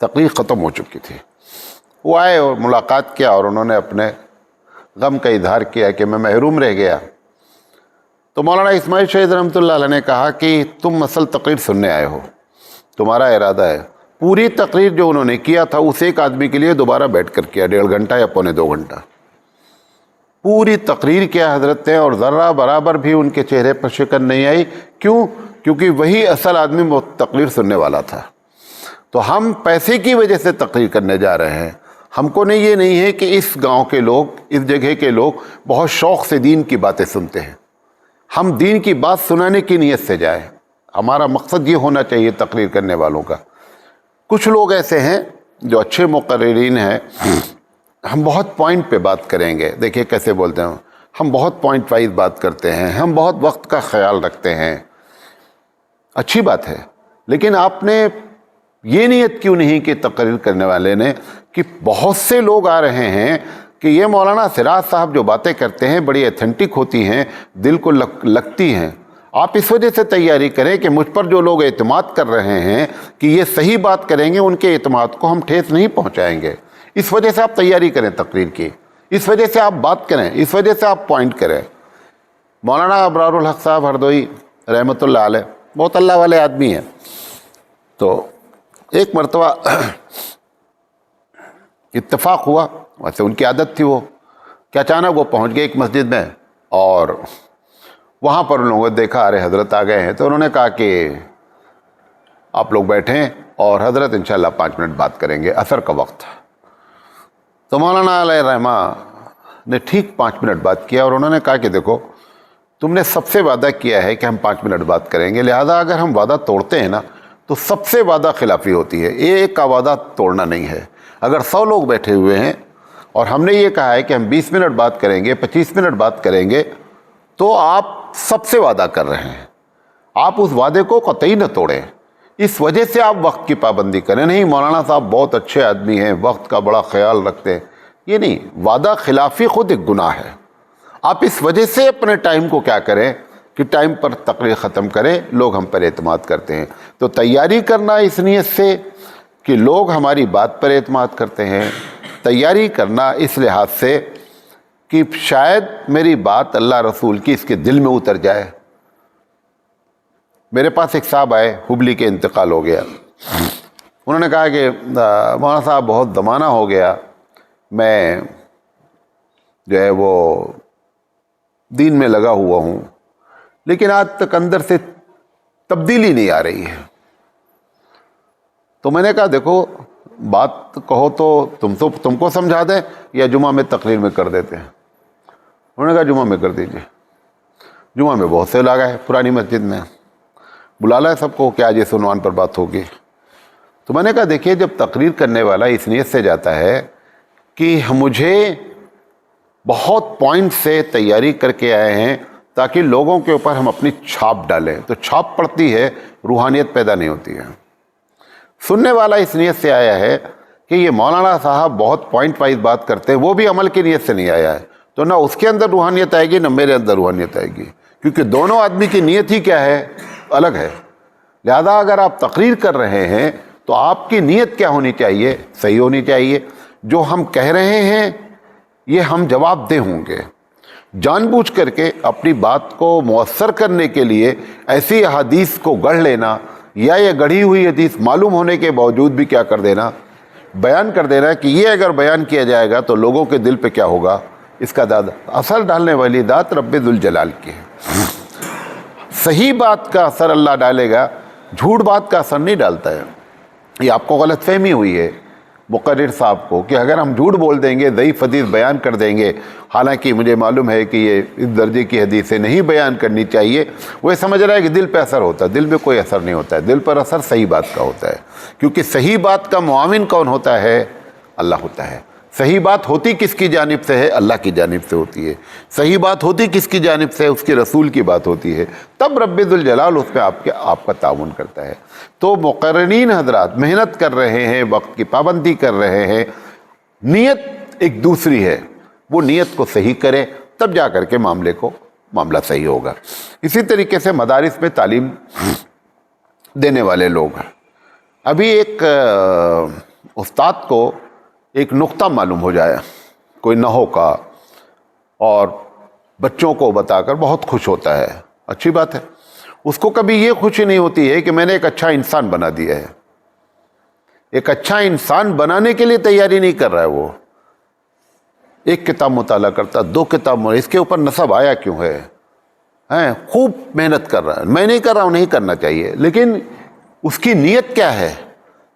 تقریر ختم ہو چکی تھی. وہ آئے اور ملاقات کیا اور انہوں نے اپنے غم کا اظہار کیا کہ میں محروم رہ گیا. تو مولانا اسماعیل شہید رحمۃ اللہ علیہ نے کہا کہ تم اصل تقریر سننے آئے ہو, تمہارا ارادہ ہے. پوری تقریر جو انہوں نے کیا تھا اس ایک آدمی کے لیے دوبارہ بیٹھ کر کیا, 1.5 گھنٹہ یا 2.25 گھنٹہ پوری تقریر کیا حضرت نے, اور ذرہ برابر بھی ان کے چہرے پر شکن نہیں آئی. کیوں؟ کیونکہ وہی اصل آدمی وہ تقریر سننے والا تھا. تو ہم پیسے کی وجہ سے تقریر کرنے جا رہے ہیں. ہم کو نہیں یہ نہیں ہے کہ اس گاؤں کے لوگ, اس جگہ کے لوگ بہت شوق سے دین کی باتیں سنتے ہیں. ہم دین کی بات سنانے کی نیت سے جائیں. ہمارا مقصد یہ ہونا چاہیے تقریر کرنے والوں کا. کچھ لوگ ایسے ہیں جو اچھے مقررین ہیں, ہم بہت پوائنٹ پہ بات کریں گے. دیکھیں کیسے بولتے ہیں, ہم بہت پوائنٹ وائز بات کرتے ہیں, ہم بہت وقت کا خیال رکھتے ہیں. اچھی بات ہے, لیکن آپ نے یہ نیت کیوں نہیں کہ تقریر کرنے والے نے کہ بہت سے لوگ آ رہے ہیں کہ یہ مولانا سراج صاحب جو باتیں کرتے ہیں بڑی ایتھنٹک ہوتی ہیں, دل کو لگتی ہیں. آپ اس وجہ سے تیاری کریں کہ مجھ پر جو لوگ اعتماد کر رہے ہیں کہ یہ صحیح بات کریں گے, ان کے اعتماد کو ہم ٹھیس نہیں پہنچائیں گے. اس وجہ سے آپ تیاری کریں تقریر کی, اس وجہ سے آپ بات کریں, اس وجہ سے آپ پوائنٹ کریں. مولانا ابرار الحق صاحب ہردوئی رحمۃ اللہ علیہ بہت اللہ والے آدمی ہیں. تو ایک مرتبہ اتفاق ہوا, ویسے ان کی عادت تھی وہ, کہ اچانک وہ پہنچ گئے ایک مسجد میں, اور وہاں پر ان لوگوں نے دیکھا ارے حضرت آ گئے ہیں. تو انہوں نے کہا کہ آپ لوگ بیٹھیں اور حضرت انشاءاللہ 5 منٹ بات کریں گے, عصر کا وقت تھا. تو مولانا علیہ رحمہ نے ٹھیک 5 منٹ بات کیا, اور انہوں نے کہا کہ دیکھو تم نے سب سے وعدہ کیا ہے کہ ہم 5 منٹ بات کریں گے, لہذا اگر ہم وعدہ توڑتے ہیں نا تو سب سے وعدہ خلافی ہوتی ہے. ایک کا وعدہ توڑنا نہیں ہے. اگر 100 لوگ بیٹھے ہوئے ہیں اور ہم نے یہ کہا ہے کہ ہم 20 منٹ بات کریں گے, 25 منٹ بات کریں گے, تو آپ سب سے وعدہ کر رہے ہیں. آپ اس وعدے کو قطعی نہ توڑیں. اس وجہ سے آپ وقت کی پابندی کریں. نہیں مولانا صاحب بہت اچھے آدمی ہیں, وقت کا بڑا خیال رکھتے ہیں, یہ نہیں. وعدہ خلافی خود ایک گناہ ہے. آپ اس وجہ سے اپنے ٹائم کو کیا کریں کہ ٹائم پر تقریر ختم کریں, لوگ ہم پر اعتماد کرتے ہیں. تو تیاری کرنا اس نیت سے کہ لوگ ہماری بات پر اعتماد کرتے ہیں, تیاری کرنا اس لحاظ سے کہ شاید میری بات اللہ رسول کی اس کے دل میں اتر جائے. میرے پاس ایک صاحب آئے, ہبلی کے انتقال ہو گیا. انہوں نے کہا کہ مولانا صاحب بہت زمانہ ہو گیا, میں جو ہے وہ دین میں لگا ہوا ہوں, لیکن آج تک اندر سے تبدیلی نہیں آ رہی ہے. تو میں نے کہا دیکھو بات کہو تو تم کو سمجھا دیں یا جمعہ میں تقریر میں کر دیتے ہیں. انہوں نے کہا جمعہ میں کر دیجئے. جمعہ میں بہت سے لوگ آئے, پرانی مسجد میں بلا لائے سب کو کہ آج اس عنوان پر بات ہوگی. تو میں نے کہا دیکھیے جب تقریر کرنے والا اس نیت سے جاتا ہے کہ مجھے بہت پوائنٹ سے تیاری کر کے آئے ہیں تاکہ لوگوں کے اوپر ہم اپنی چھاپ ڈالیں, تو چھاپ پڑتی ہے, روحانیت پیدا نہیں ہوتی ہے. سننے والا اس نیت سے آیا ہے کہ یہ مولانا صاحب بہت پوائنٹ وائز بات کرتے ہیں, وہ بھی عمل کی نیت سے نہیں آیا ہے, تو نہ اس کے اندر روحانیت آئے گی نہ میرے اندر روحانیت آئے گی, کیونکہ دونوں آدمی کی نیت ہی کیا ہے, الگ ہے. لہذا اگر آپ تقریر کر رہے ہیں تو آپ کی نیت کیا ہونی چاہیے, صحیح ہونی چاہیے. جو ہم کہہ رہے ہیں یہ ہم جواب دہ ہوں گے. جان بوجھ کر کے اپنی بات کو مؤثر کرنے کے لیے ایسی احادیث کو گڑھ لینا, یا یہ گڑھی ہوئی حدیث معلوم ہونے کے باوجود بھی کیا کر دینا, بیان کر دینا کہ یہ اگر بیان کیا جائے گا تو لوگوں کے دل پہ کیا ہوگا, اس کا داد اثر ڈالنے والی ذات رب ذوالجلال کی ہے. صحیح بات کا اثر اللہ ڈالے گا, جھوٹ بات کا اثر نہیں ڈالتا ہے. یہ آپ کو غلط فہمی ہوئی ہے مقرر صاحب کو کہ اگر ہم جھوٹ بول دیں گے, ضعیف حدیث بیان کر دیں گے, حالانکہ مجھے معلوم ہے کہ یہ اس درجے کی حدیثیں نہیں بیان کرنی چاہیے, وہ سمجھ رہا ہے کہ دل پہ اثر ہوتا ہے. دل میں کوئی اثر نہیں ہوتا ہے. دل پر اثر صحیح بات کا ہوتا ہے, کیونکہ صحیح بات کا معاون کون ہوتا ہے, اللہ ہوتا ہے. صحیح بات ہوتی کس کی جانب سے ہے, اللہ کی جانب سے ہوتی ہے. صحیح بات ہوتی کس کی جانب سے ہے, اس کے رسول کی بات ہوتی ہے. تب رب ذوالجلال اس میں آپ کا تعاون کرتا ہے. تو مقررین حضرات محنت کر رہے ہیں, وقت کی پابندی کر رہے ہیں, نیت ایک دوسری ہے. وہ نیت کو صحیح کرے تب جا کر کے معاملہ صحیح ہوگا. اسی طریقے سے مدارس میں تعلیم دینے والے لوگ ہیں. ابھی ایک استاد کو ایک نقطہ معلوم ہو جائے کوئی نحو کا اور بچوں کو بتا کر بہت خوش ہوتا ہے، اچھی بات ہے. اس کو کبھی یہ خوشی نہیں ہوتی ہے کہ میں نے ایک اچھا انسان بنا دیا ہے. ایک اچھا انسان بنانے کے لیے تیاری نہیں کر رہا ہے. وہ ایک کتاب مطالعہ کرتا، 2 کتاب، اس کے اوپر نصب آیا کیوں ہے، خوب محنت کر رہا ہے. میں نہیں کر رہا ہوں، نہیں کرنا چاہیے، لیکن اس کی نیت کیا ہے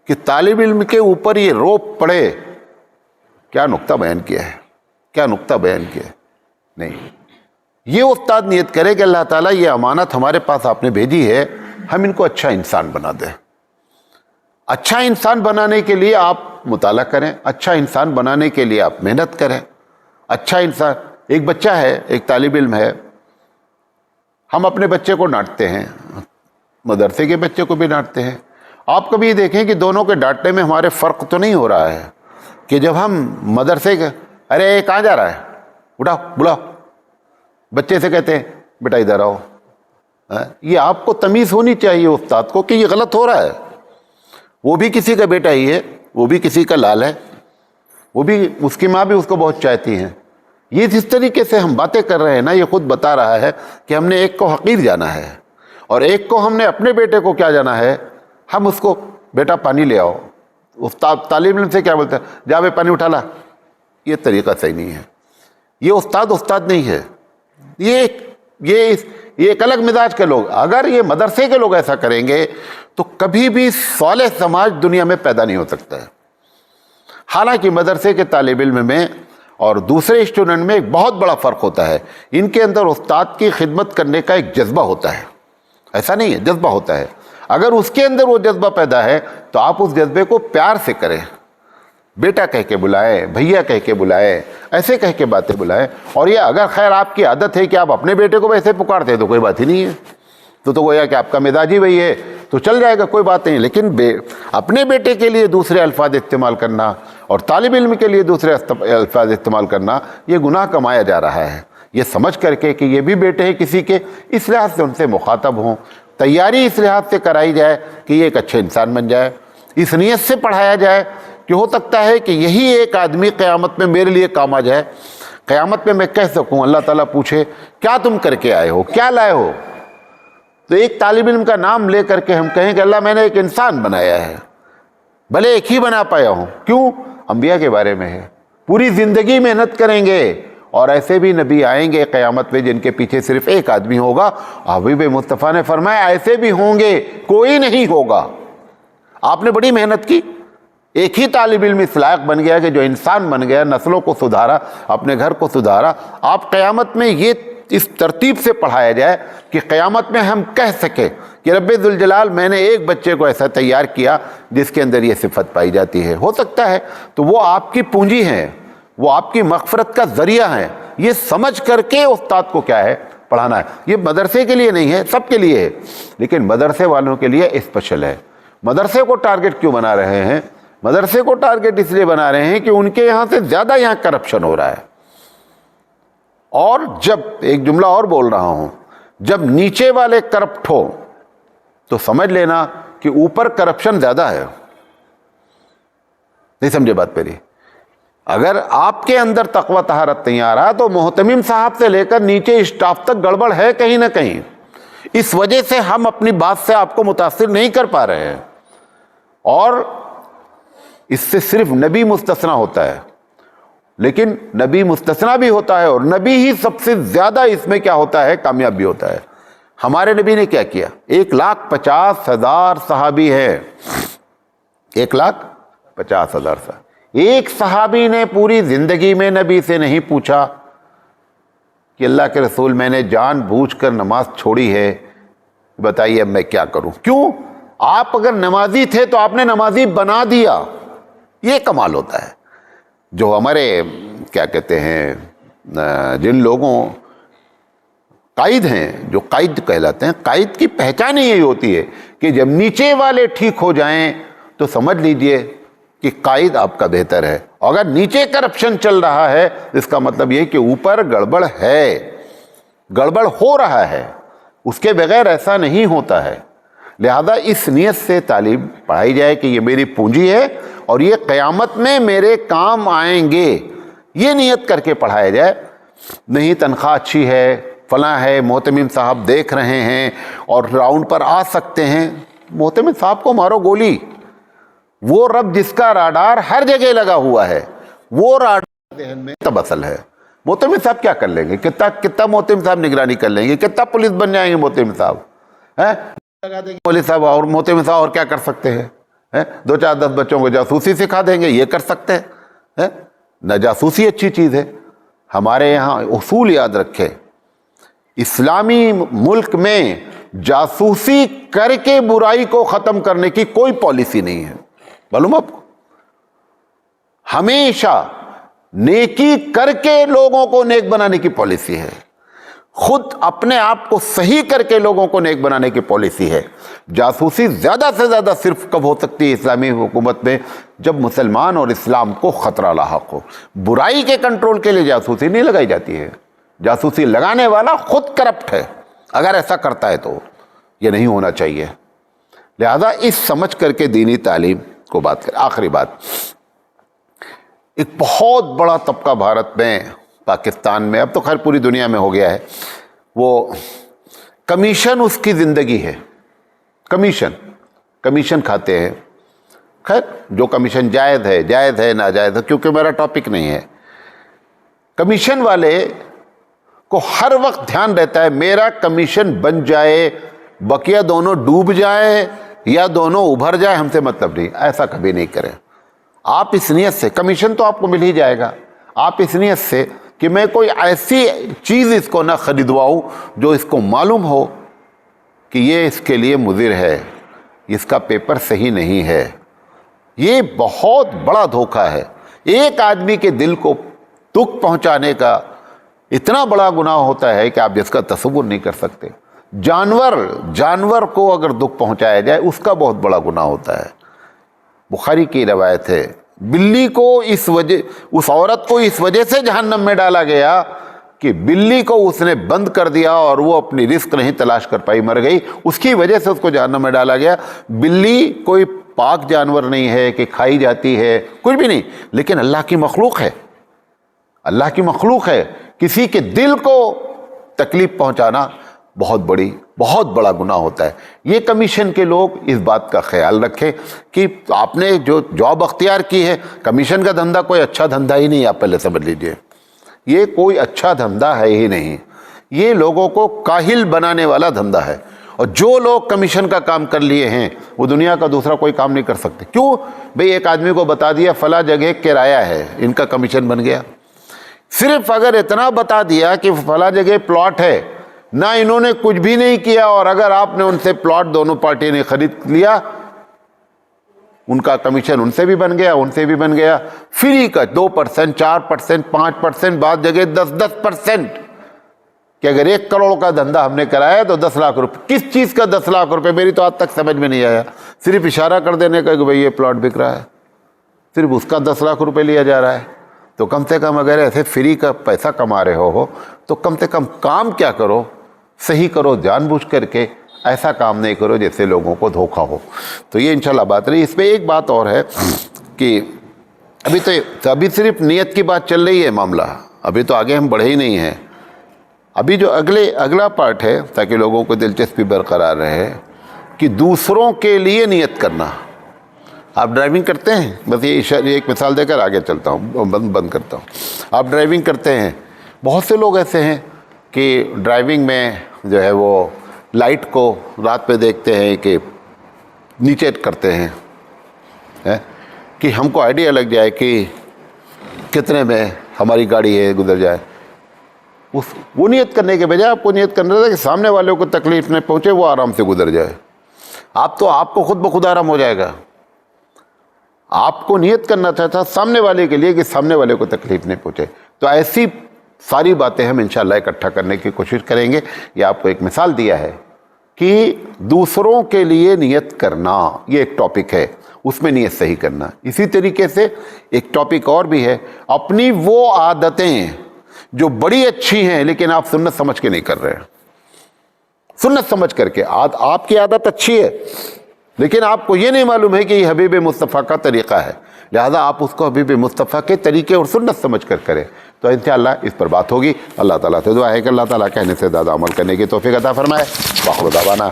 کہ طالب علم کے اوپر یہ روپ پڑے. کیا نقطہ بیان کیا ہے، کیا نقطہ بیان کیا ہے. نہیں، یہ استاد نیت کرے کہ اللہ تعالیٰ یہ امانت ہمارے پاس آپ نے بھیجی ہے، ہم ان کو اچھا انسان بنا دیں. اچھا انسان بنانے کے لیے آپ مطالعہ کریں، اچھا انسان بنانے کے لیے آپ محنت کریں. اچھا انسان، ایک بچہ ہے، ایک طالب علم ہے، ہم اپنے بچے کو ڈانٹتے ہیں، مدرسے کے بچے کو بھی ڈانٹتے ہیں. آپ کبھی دیکھیں کہ دونوں کے ڈانٹنے میں ہمارے فرق تو نہیں ہو رہا ہے کہ جب ہم مدرسے کے ارے کہاں جا رہا ہے، اٹھاؤ بلاؤ، بچے سے کہتے ہیں بیٹا ادھر آؤ. یہ آپ کو تمیز ہونی چاہیے استاد کو کہ یہ غلط ہو رہا ہے. وہ بھی کسی کا بیٹا ہی ہے، وہ بھی کسی کا لال ہے، وہ بھی، اس کی ماں بھی اس کو بہت چاہتی ہیں. یہ جس طریقے سے ہم باتیں کر رہے ہیں نا، یہ خود بتا رہا ہے کہ ہم نے ایک کو حقیر جانا ہے اور ایک کو ہم نے اپنے بیٹے کو کیا جانا ہے، ہم اس کو بیٹا پانی لے آؤ. استاد طالب علم سے کیا بولتا ہے، جا بے پانی اٹھا لا. یہ طریقہ صحیح نہیں ہے. یہ استاد نہیں ہے، یہ ایک الگ مزاج کے لوگ. اگر یہ مدرسے کے لوگ ایسا کریں گے تو کبھی بھی صالح سماج دنیا میں پیدا نہیں ہو سکتا ہے. حالانکہ مدرسے کے طالب علم میں اور دوسرے اسٹوڈنٹ میں ایک بہت بڑا فرق ہوتا ہے. ان کے اندر استاد کی خدمت کرنے کا ایک جذبہ ہوتا ہے، ایسا نہیں ہے، جذبہ ہوتا ہے. اگر اس کے اندر وہ جذبہ پیدا ہے تو آپ اس جذبے کو پیار سے کریں، بیٹا کہہ کے بلائیں، بھیا کہہ کے بلائیں، ایسے کہہ کے باتیں بلائیں. اور یہ اگر خیر آپ کی عادت ہے کہ آپ اپنے بیٹے کو ایسے پکارتے ہیں تو کوئی بات ہی نہیں ہے، تو گویا کہ آپ کا مزاج ہی وہی ہے، تو چل جائے گا، کوئی بات نہیں. لیکن اپنے بیٹے کے لیے دوسرے الفاظ استعمال کرنا اور طالب علم کے لیے دوسرے الفاظ استعمال کرنا، یہ گناہ کمایا جا رہا ہے. یہ سمجھ کر کے کہ یہ بھی بیٹے ہیں کسی کے، اس لحاظ سے ان سے مخاطب ہوں. تیاری اس لحاظ سے کرائی جائے کہ یہ ایک اچھے انسان بن جائے. اس نیت سے پڑھایا جائے کہ ہو سکتا ہے کہ یہی ایک آدمی قیامت میں میرے لیے کام آ جائے. قیامت میں کہہ سکوں، اللہ تعالیٰ پوچھے کیا تم کر کے آئے ہو، کیا لائے ہو، تو ایک طالب علم کا نام لے کر کے ہم کہیں کہ اللہ میں نے ایک انسان بنایا ہے. بھلے ایک ہی بنا پایا ہوں، کیوں؟ انبیاء کے بارے میں ہے. پوری زندگی محنت کریں گے اور ایسے بھی نبی آئیں گے قیامت میں جن کے پیچھے صرف ایک آدمی ہوگا. حبیب مصطفیٰ نے فرمایا ایسے بھی ہوں گے، کوئی نہیں ہوگا. آپ نے بڑی محنت کی، ایک ہی طالب علم اس لائق بن گیا کہ جو انسان بن گیا، نسلوں کو سدھارا، اپنے گھر کو سدھارا. آپ قیامت میں یہ اس ترتیب سے پڑھایا جائے کہ قیامت میں ہم کہہ سکیں کہ رب ذوالجلال میں نے ایک بچے کو ایسا تیار کیا جس کے اندر یہ صفت پائی جاتی ہے. ہو سکتا ہے تو وہ آپ کی پونجی ہے، وہ آپ کی مغفرت کا ذریعہ ہے. یہ سمجھ کر کے استاد کو کیا ہے، پڑھانا ہے. یہ مدرسے کے لیے نہیں ہے، سب کے لیے ہے، لیکن مدرسے والوں کے لیے اسپیشل ہے. مدرسے کو ٹارگٹ کیوں بنا رہے ہیں؟ مدرسے کو ٹارگٹ اس لیے بنا رہے ہیں کہ ان کے یہاں سے زیادہ یہاں کرپشن ہو رہا ہے. اور جب ایک جملہ اور بول رہا ہوں، جب نیچے والے کرپٹ ہو تو سمجھ لینا کہ اوپر کرپشن زیادہ ہے. نہیں سمجھے بات میری؟ اگر آپ کے اندر تقوی طہارت نہیں آ رہا تو محتمم صاحب سے لے کر نیچے اسٹاف تک گڑبڑ ہے کہیں نہ کہیں. اس وجہ سے ہم اپنی بات سے آپ کو متاثر نہیں کر پا رہے ہیں. اور اس سے صرف نبی مستثنا ہوتا ہے، لیکن نبی مستثنا بھی ہوتا ہے اور نبی ہی سب سے زیادہ اس میں کیا ہوتا ہے، کامیاب بھی ہوتا ہے. ہمارے نبی نے کیا کیا؟ 1,50,000 صحابی ہیں، 1,50,000 صحابی. ایک صحابی نے پوری زندگی میں نبی سے نہیں پوچھا کہ اللہ کے رسول میں نے جان بوجھ کر نماز چھوڑی ہے، بتائیے اب میں کیا کروں. کیوں؟ آپ اگر نمازی تھے تو آپ نے نمازی بنا دیا. یہ کمال ہوتا ہے. جو ہمارے کیا کہتے ہیں، جن لوگوں قائد ہیں، جو قائد کہلاتے ہیں، قائد کی پہچان ہی یہی ہوتی ہے کہ جب نیچے والے ٹھیک ہو جائیں تو سمجھ لیجئے کہ قائد آپ کا بہتر ہے. اگر نیچے کرپشن چل رہا ہے اس کا مطلب یہ کہ اوپر گڑبڑ ہے، گڑبڑ ہو رہا ہے. اس کے بغیر ایسا نہیں ہوتا ہے. لہذا اس نیت سے تعلیم پڑھائی جائے کہ یہ میری پونجی ہے اور یہ قیامت میں میرے کام آئیں گے، یہ نیت کر کے پڑھایا جائے۔ نہیں تنخواہ اچھی ہے، فلاں ہے، محتمم صاحب دیکھ رہے ہیں اور راؤنڈ پر آ سکتے ہیں، محتمم صاحب کو مارو گولی۔ وہ رب جس کا راڈار ہر جگہ لگا ہوا ہے، وہ راڈار ذہن میں تبصل ہے۔ محتمم صاحب کیا کر لیں گے؟ کتنا محتمم صاحب نگرانی کر لیں گے؟ کتنا پولیس بن جائیں گے محتمم صاحب؟ لگا دیں گے مولوی صاحب، اور محتمم صاحب اور کیا کر سکتے ہیں؟ 2-4-10 بچوں کو جاسوسی سکھا دیں گے، یہ کر سکتے ہیں؟ نہ جاسوسی اچھی چیز ہے۔ ہمارے یہاں اصول یاد رکھے، اسلامی ملک میں جاسوسی کر کے برائی کو ختم کرنے کی کوئی پالیسی نہیں ہے، معلوم آپ کو؟ ہمیشہ نیکی کر کے لوگوں کو نیک بنانے کی پالیسی ہے، خود اپنے آپ کو صحیح کر کے لوگوں کو نیک بنانے کی پالیسی ہے۔ جاسوسی زیادہ سے زیادہ صرف کب ہو سکتی ہے اسلامی حکومت میں؟ جب مسلمان اور اسلام کو خطرہ لاحق ہو۔ برائی کے کنٹرول کے لیے جاسوسی نہیں لگائی جاتی ہے، جاسوسی لگانے والا خود کرپٹ ہے اگر ایسا کرتا ہے تو یہ نہیں ہونا چاہیے۔ لہذا اس سمجھ کر کے دینی تعلیم کو بات کریں۔ آخری بات، ایک بہت بڑا طبقہ بھارت میں، پاکستان میں، اب تو خیر پوری دنیا میں ہو گیا ہے، وہ کمیشن اس کی زندگی ہے۔ کمیشن کھاتے ہیں۔ خیر جو کمیشن جائز ہے ناجائز ہے، کیونکہ میرا ٹاپک نہیں ہے۔ کمیشن والے کو ہر وقت دھیان رہتا ہے میرا کمیشن بن جائے، بقیہ دونوں ڈوب جائیں یا دونوں ابھر جائیں، ہم سے مطلب نہیں۔ ایسا کبھی نہیں کریں۔ آپ اس نیت سے، کمیشن تو آپ کو مل ہی جائے گا، آپ اس نیت سے کہ میں کوئی ایسی چیز اس کو نہ خریدواؤں جو اس کو معلوم ہو کہ یہ اس کے لیے مضر ہے، اس کا پیپر صحیح نہیں ہے۔ یہ بہت بڑا دھوکہ ہے۔ ایک آدمی کے دل کو دکھ پہنچانے کا اتنا بڑا گناہ ہوتا ہے کہ آپ جس کا تصور نہیں کر سکتے۔ جانور کو اگر دکھ پہنچایا جائے اس کا بہت بڑا گناہ ہوتا ہے۔ بخاری کی روایت ہے، بلی کو اس عورت کو اس وجہ سے جہنم میں ڈالا گیا کہ بلی کو اس نے بند کر دیا اور وہ اپنی رزق نہیں تلاش کر پائی، مر گئی، اس کی وجہ سے اس کو جہنم میں ڈالا گیا۔ بلی کوئی پاک جانور نہیں ہے کہ کھائی جاتی ہے، کچھ بھی نہیں، لیکن اللہ کی مخلوق ہے، اللہ کی مخلوق ہے۔ کسی کے دل کو تکلیف پہنچانا بہت بڑا گناہ ہوتا ہے۔ یہ کمیشن کے لوگ اس بات کا خیال رکھیں کہ آپ نے جو جاب اختیار کی ہے، کمیشن کا دھندا کوئی اچھا دھندا ہی نہیں، آپ پہلے سمجھ لیجئے، یہ کوئی اچھا دھندا ہے ہی نہیں، یہ لوگوں کو کاہل بنانے والا دھندا ہے۔ اور جو لوگ کمیشن کا کام کر لیے ہیں وہ دنیا کا دوسرا کوئی کام نہیں کر سکتے۔ کیوں بھئی؟ ایک آدمی کو بتا دیا فلاں جگہ کرایہ ہے، ان کا کمیشن بن گیا۔ صرف اگر اتنا بتا دیا کہ فلاں جگہ پلاٹ ہے، نہ انہوں نے کچھ بھی نہیں کیا، اور اگر آپ نے ان سے پلاٹ دونوں پارٹی نے خرید لیا، ان کا کمیشن ان سے بھی بن گیا، ان سے بھی بن گیا۔ فری کا 2%، 4%، 5%، بعض جگہ 10% کہ اگر 1 کروڑ کا دھندا ہم نے کرایا تو 10 لاکھ روپے۔ کس چیز کا 10 لاکھ روپے؟ میری تو آج تک سمجھ میں نہیں آیا۔ صرف اشارہ کر دینے کا کہ بھئی یہ پلاٹ بک رہا ہے، صرف اس کا 10 لاکھ روپے لیا جا رہا ہے۔ تو کم سے کم اگر ایسے فری کا پیسہ کما رہے ہو تو کم سے کم کام کیا کرو، صحیح کرو، جان بوجھ کر کے ایسا کام نہیں کرو جس سے لوگوں کو دھوکہ ہو۔ تو یہ انشاءاللہ بات رہی۔ اس پہ ایک بات اور ہے کہ ابھی صرف نیت کی بات چل رہی ہے معاملہ، ابھی تو آگے ہم بڑھے ہی نہیں ہیں۔ ابھی جو اگلا پارٹ ہے، تاکہ لوگوں کو دلچسپی برقرار رہے، کہ دوسروں کے لیے نیت کرنا۔ آپ ڈرائیونگ کرتے ہیں، بس یہ ایک مثال دے کر آگے چلتا ہوں، بند کرتا ہوں۔ آپ ڈرائیونگ کرتے ہیں، بہت سے لوگ ایسے ہیں کہ ڈرائیونگ میں جو ہے وہ لائٹ کو رات پہ دیکھتے ہیں کہ نیچے کرتے ہیں کہ ہم کو آئیڈیا لگ جائے کہ کتنے میں ہماری گاڑی ہے، گزر جائے۔ وہ نیت کرنے کے بجائے آپ کو نیت کرنا تھا کہ سامنے والوں کو تکلیف نہ پہنچے، وہ آرام سے گزر جائے۔ آپ کو خود بخود آرام ہو جائے گا۔ آپ کو نیت کرنا تھا سامنے والے کے لیے کہ سامنے والے کو تکلیف نہیں پہنچے۔ تو ایسی ساری باتیں ہم انشاءاللہ اکٹھا کرنے کی کوشش کریں گے۔ یہ آپ کو ایک مثال دیا ہے کہ دوسروں کے لیے نیت کرنا، یہ ایک ٹاپک ہے، اس میں نیت صحیح کرنا۔ اسی طریقے سے ایک ٹاپک اور بھی ہے، اپنی وہ عادتیں جو بڑی اچھی ہیں لیکن آپ سنت سمجھ کے نہیں کر رہے ہیں۔ سنت سمجھ کر کے آپ کی عادت اچھی ہے لیکن آپ کو یہ نہیں معلوم ہے کہ یہ حبیب مصطفیٰ کا طریقہ ہے۔ لہذا آپ اس کو ابھی بھی مصطفیٰ کے طریقے اور سنت سمجھ کر کریں، تو انشاءاللہ اس پر بات ہوگی۔ اللہ تعالیٰ سے دعا ہے کہ اللہ تعالیٰ کہنے سے زیادہ عمل کرنے کی توفیق عطا فرمائے۔ وآخر دعوانا